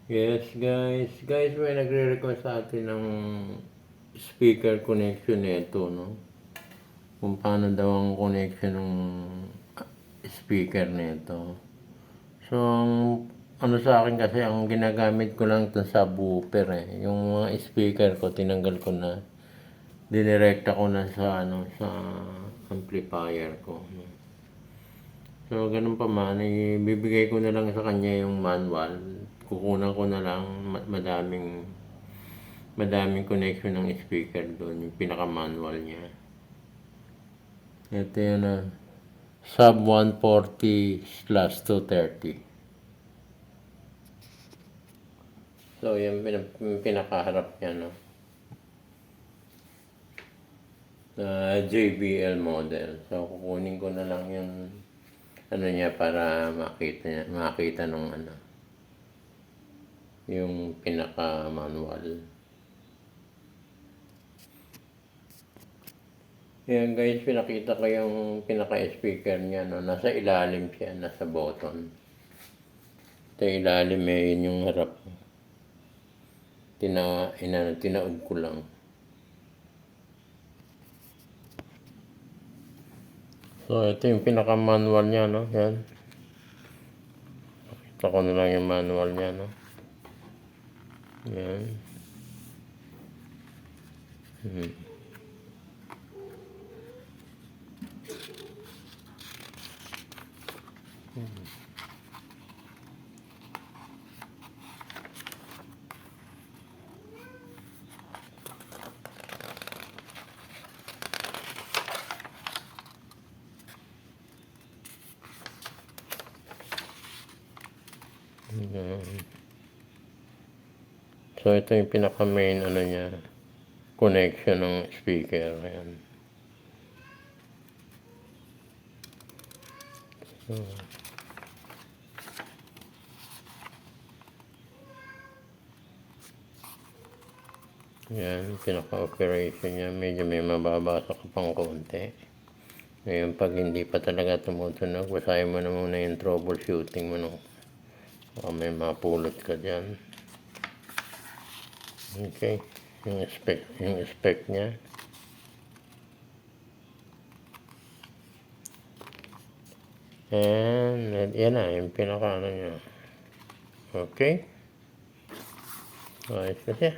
Yes, guys. Guys, may nagre-request sa atin ng speaker connection nito, no? Kung paano daw ang connection ng speaker nito. So, ano sa akin kasi, ang ginagamit ko lang ito subwoofer eh. Yung mga speaker ko, tinanggal ko na. Dinirekta ko na sa, sa amplifier ko. So, ganun pa man, ibibigay ko na lang sa kanya yung manual. Kukunan ko na lang madaming connection ng speaker doon, yung pinaka-manual niya. Ito yun na sub 140/230. So, yung pinakaharap niya, no? JBL model. So, kukunin ko na lang yung niya para makita ng yung pinaka-manual. Yan guys, pinakita ko yung pinaka-speaker niya, no? Nasa ilalim siya, nasa button. Ito ilalim yun yung harap. Tinaog ko lang. So, ito yung pinaka-manual niya, no? Yan. Pakita ko na lang yung manual niya, no? Yan. So, ito yung pinaka-main niya, connection ng speaker. Ayan. So, yan, pinaka-operation niya. Medyo may mababasa ka pang konti. Ngayon, pag hindi pa talaga tumutunog, basahin mo na muna yung troubleshooting mo, no? Baka may mapulot ka dyan. Okay, yung spec niya. And yan na, yung pinaka niya. Okay. Ayos na siya.